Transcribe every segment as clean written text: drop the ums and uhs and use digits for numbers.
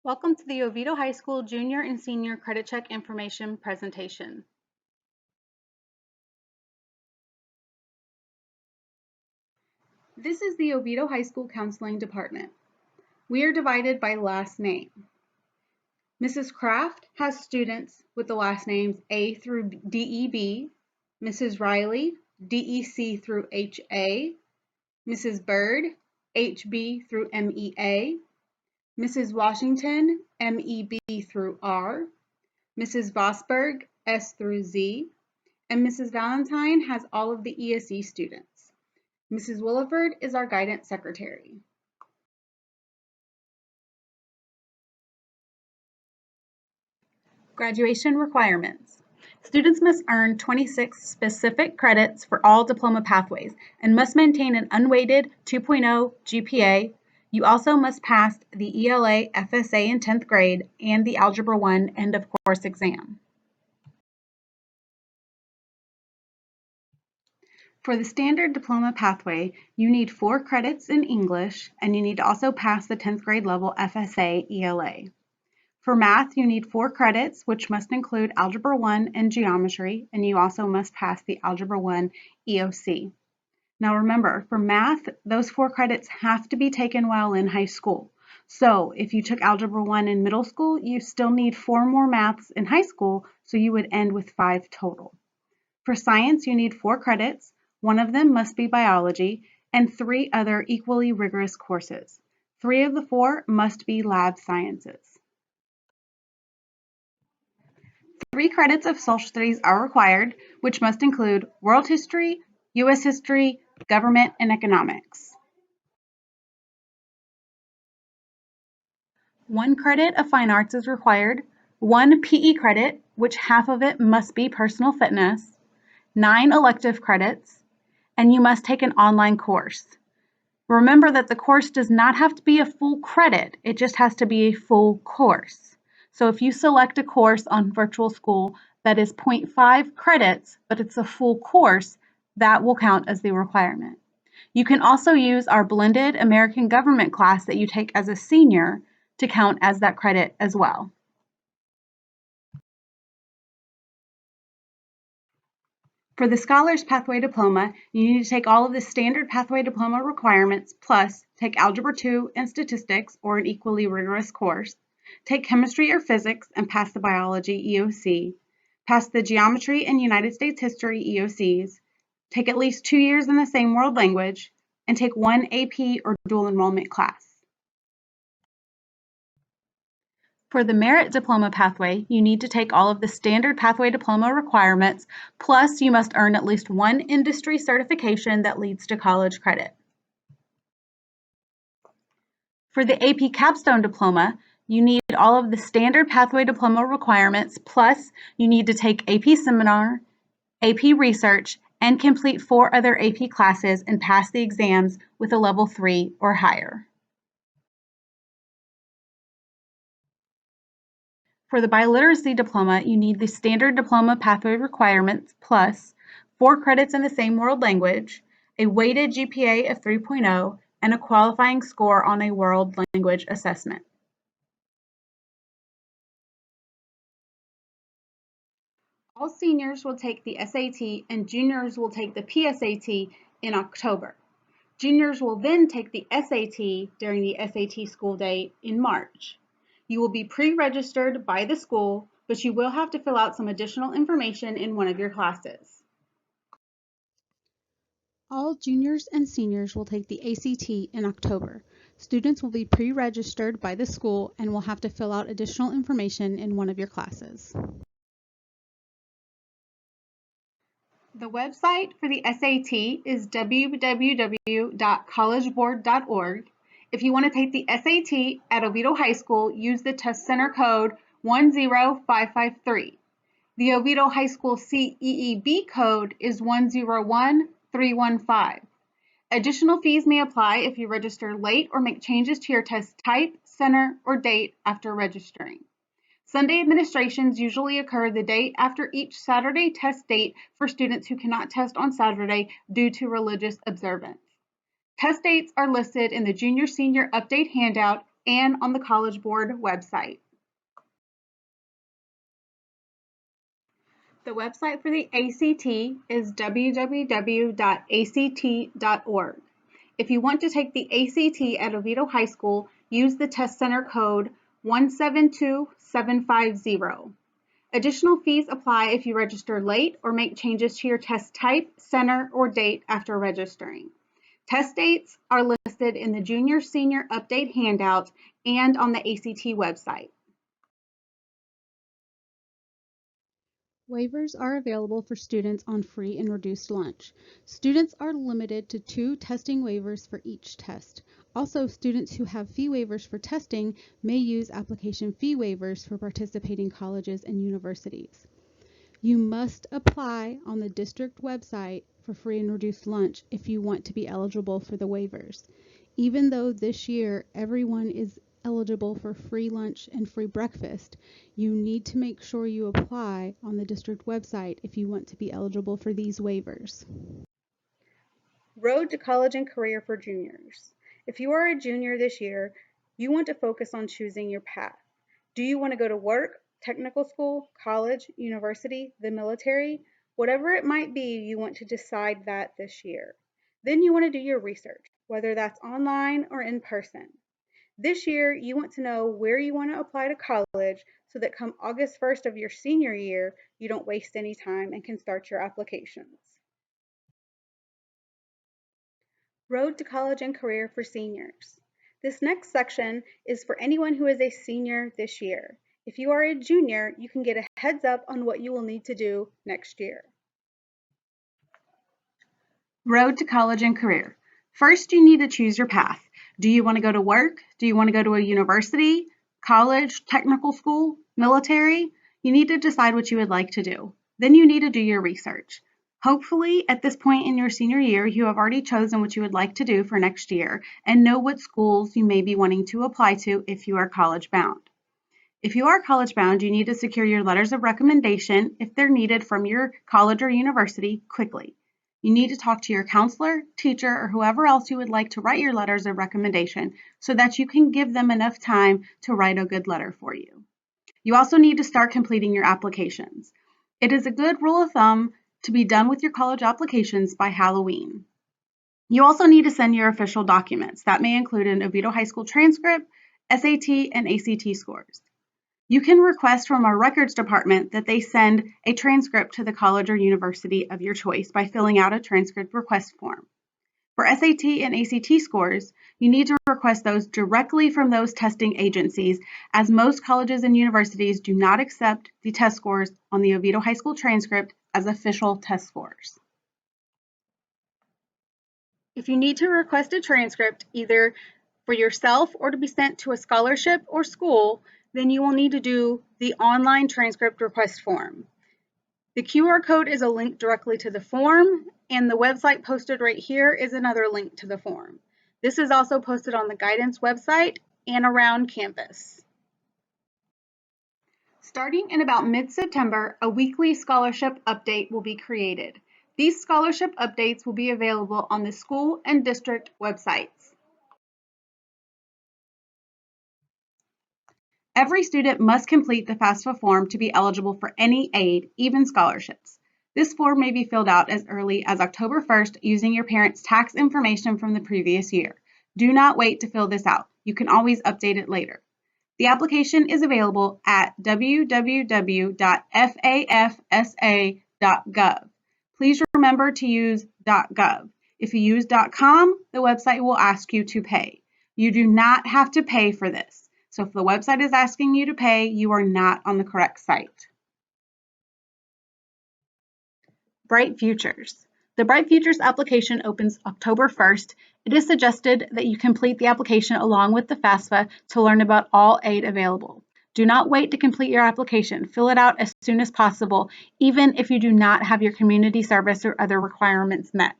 Welcome to the Oviedo High School Junior and Senior Credit Check Information presentation. This is the Oviedo High School Counseling Department. We are divided by last name. Mrs. Kraft has students with the last names A through DEB, Mrs. Riley, DEC through HA, Mrs. Bird, HB through MEA, Mrs. Washington, MEB through R, Mrs. Vosberg, S through Z, and Mrs. Valentine has all of the ESE students. Mrs. Williford is our guidance secretary. Graduation requirements. Students must earn 26 specific credits for all diploma pathways and must maintain an unweighted 2.0 GPA. You also must pass the ELA FSA in 10th grade and the Algebra 1 end of course exam. For the standard diploma pathway, you need 4 credits in English, and you need to also pass the 10th grade level FSA ELA. For math, you need 4 credits, which must include Algebra 1 and Geometry, and you also must pass the Algebra 1 EOC. Now remember, for math, those 4 credits have to be taken while in high school. So if you took Algebra 1 in middle school, you still need 4 more maths in high school, so you would end with 5 total. For science, you need 4 credits. 1 of them must be biology, and 3 other equally rigorous courses. 3 of the 4 must be lab sciences. 3 credits of social studies are required, which must include world history, U.S. history, government, and economics. 1 credit of fine arts is required, 1 PE credit, which half of it must be personal fitness, 9 elective credits, and you must take an online course. Remember that the course does not have to be a full credit, it just has to be a full course. So if you select a course on Virtual School that is 0.5 credits, but it's a full course, that will count as the requirement. You can also use our blended American Government class that you take as a senior to count as that credit as well. For the Scholars Pathway Diploma, you need to take all of the standard pathway diploma requirements, plus take Algebra 2 and Statistics or an equally rigorous course, take Chemistry or Physics and pass the Biology EOC, pass the Geometry and United States History EOCs, take at least 2 years in the same world language, and take 1 AP or dual enrollment class. For the Merit Diploma Pathway, you need to take all of the standard pathway diploma requirements, plus you must earn at least 1 industry certification that leads to college credit. For the AP Capstone Diploma, you need all of the standard pathway diploma requirements, plus you need to take AP Seminar, AP Research, and complete 4 other AP classes and pass the exams with a level 3 or higher. For the Biliteracy Diploma, you need the standard diploma pathway requirements plus 4 credits in the same world language, a weighted GPA of 3.0, and a qualifying score on a world language assessment. All seniors will take the SAT and juniors will take the PSAT in October. Juniors will then take the SAT during the SAT school day in March. You will be pre-registered by the school, but you will have to fill out some additional information in one of your classes. All juniors and seniors will take the ACT in October. Students will be pre-registered by the school and will have to fill out additional information in one of your classes. The website for the SAT is www.collegeboard.org. If you want to take the SAT at Oviedo High School, use the Test Center code 10553. The Oviedo High School CEEB code is 101315. Additional fees may apply if you register late or make changes to your test type, center, or date after registering. Sunday administrations usually occur the day after each Saturday test date for students who cannot test on Saturday due to religious observance. Test dates are listed in the Junior-Senior Update handout and on the College Board website. The website for the ACT is www.act.org. If you want to take the ACT at Oviedo High School, use the Test Center code 172750. Additional fees apply if you register late or make changes to your test type, center, or date after registering. Test dates are listed in the Junior-Senior Update handout and on the ACT website. Waivers are available for students on free and reduced lunch. Students are limited to 2 testing waivers for each test. Also, students who have fee waivers for testing may use application fee waivers for participating colleges and universities. You must apply on the district website for free and reduced lunch if you want to be eligible for the waivers. Even though this year everyone is eligible for free lunch and free breakfast, you need to make sure you apply on the district website if you want to be eligible for these waivers. Road to College and Career for Juniors. If you are a junior this year, you want to focus on choosing your path. Do you want to go to work, technical school, college, university, the military? Whatever it might be, you want to decide that this year. Then you want to do your research, whether that's online or in person. This year, you want to know where you want to apply to college so that come August 1st of your senior year, you don't waste any time and can start your applications. Road to College and Career for Seniors. This next section is for anyone who is a senior this year. If you are a junior, you can get a heads up on what you will need to do next year. Road to College and Career. First, you need to choose your path. Do you want to go to work? Do you want to go to a university, college, technical school, military? You need to decide what you would like to do. Then you need to do your research. Hopefully, at this point in your senior year, you have already chosen what you would like to do for next year and know what schools you may be wanting to apply to if you are college bound. If you are college bound, you need to secure your letters of recommendation if they're needed from your college or university quickly. You need to talk to your counselor, teacher, or whoever else you would like to write your letters of recommendation so that you can give them enough time to write a good letter for you. You also need to start completing your applications. It is a good rule of thumb to be done with your college applications by Halloween. You also need to send your official documents. That may include an Oviedo High School transcript, SAT, and ACT scores. You can request from our records department that they send a transcript to the college or university of your choice by filling out a transcript request form. For SAT and ACT scores, you need to request those directly from those testing agencies, as most colleges and universities do not accept the test scores on the Oviedo High School transcript as official test scores. If you need to request a transcript, either for yourself or to be sent to a scholarship or school, then you will need to do the online transcript request form. The QR code is a link directly to the form, and the website posted right here is another link to the form. This is also posted on the guidance website and around campus. Starting in about mid-September, a weekly scholarship update will be created. These scholarship updates will be available on the school and district websites. Every student must complete the FAFSA form to be eligible for any aid, even scholarships. This form may be filled out as early as October 1st using your parents' tax information from the previous year. Do not wait to fill this out. You can always update it later. The application is available at www.fafsa.gov. Please remember to use .gov. If you use .com, the website will ask you to pay. You do not have to pay for this. So if the website is asking you to pay, you are not on the correct site. Bright Futures. The Bright Futures application opens October 1st. It is suggested that you complete the application along with the FAFSA to learn about all aid available. Do not wait to complete your application. Fill it out as soon as possible, even if you do not have your community service or other requirements met.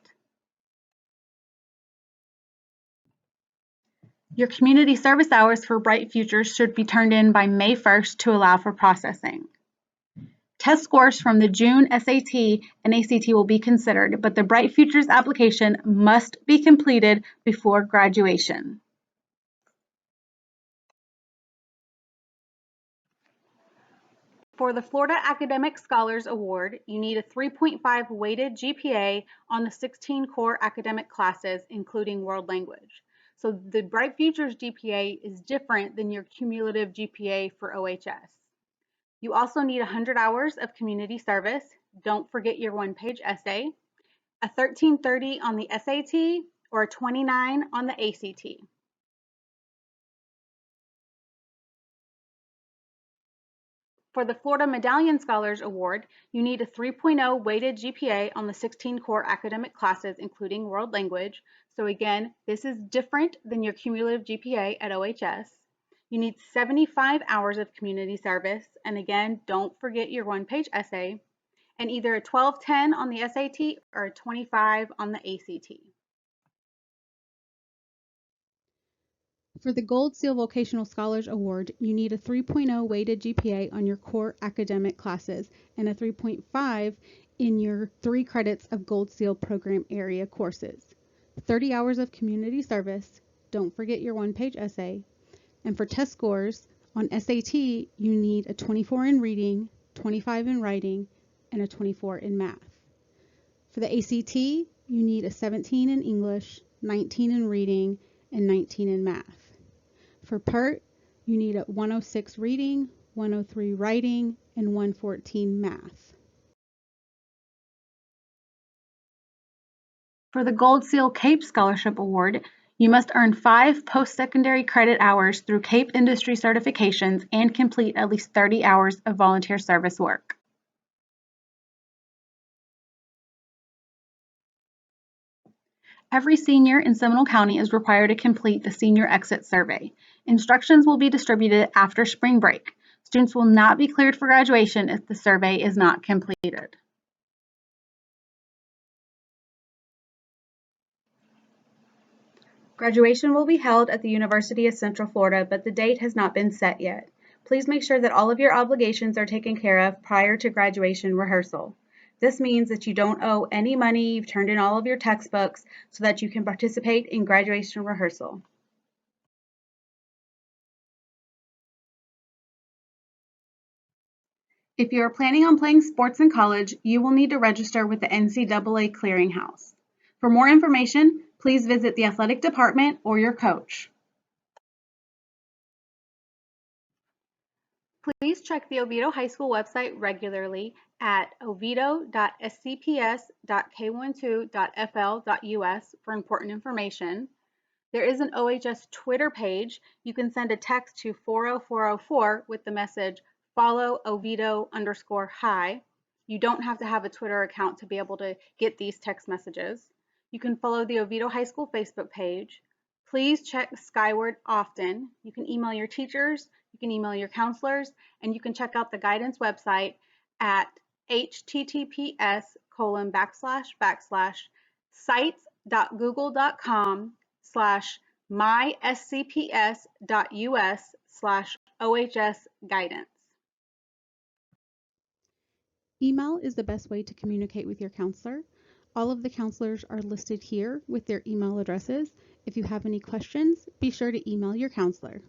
Your community service hours for Bright Futures should be turned in by May 1st to allow for processing. Test scores from the June SAT and ACT will be considered, but the Bright Futures application must be completed before graduation. For the Florida Academic Scholars Award, you need a 3.5 weighted GPA on the 16 core academic classes, including world language. So the Bright Futures GPA is different than your cumulative GPA for OHS. You also need 100 hours of community service. Don't forget your one-page essay, a 1330 on the SAT, or a 29 on the ACT. For the Florida Medallion Scholars Award, you need a 3.0 weighted GPA on the 16 core academic classes, including world language. So again, this is different than your cumulative GPA at OHS. You need 75 hours of community service. And again, don't forget your one-page essay, and either a 1210 on the SAT or a 25 on the ACT. For the Gold Seal Vocational Scholars Award, you need a 3.0 weighted GPA on your core academic classes and a 3.5 in your 3 credits of Gold Seal program area courses. 30 hours of community service, don't forget your one-page essay, and for test scores, on SAT, you need a 24 in reading, 25 in writing, and a 24 in math. For the ACT, you need a 17 in English, 19 in reading, and 19 in math. For PERT, you need a 106 reading, 103 writing, and 114 math. For the Gold Seal CAPE Scholarship Award, you must earn 5 post-secondary credit hours through CAPE industry certifications and complete at least 30 hours of volunteer service work. Every senior in Seminole County is required to complete the Senior Exit Survey. Instructions will be distributed after spring break. Students will not be cleared for graduation if the survey is not completed. Graduation will be held at the University of Central Florida, but the date has not been set yet. Please make sure that all of your obligations are taken care of prior to graduation rehearsal. This means that you don't owe any money, you've turned in all of your textbooks so that you can participate in graduation rehearsal. If you are planning on playing sports in college, you will need to register with the NCAA Clearinghouse. For more information, please visit the athletic department or your coach. Please check the Oviedo High School website regularly at oviedo.scps.k12.fl.us for important information. There is an OHS Twitter page. You can send a text to 40404 with the message follow Oviedo_hi. You don't have to have a Twitter account to be able to get these text messages. You can follow the Oviedo High School Facebook page. Please check Skyward often. You can email your teachers, you can email your counselors, and you can check out the guidance website at https://sites.google.com/myscps.us/OHS guidance. Email is the best way to communicate with your counselor. All of the counselors are listed here with their email addresses. If you have any questions, be sure to email your counselor.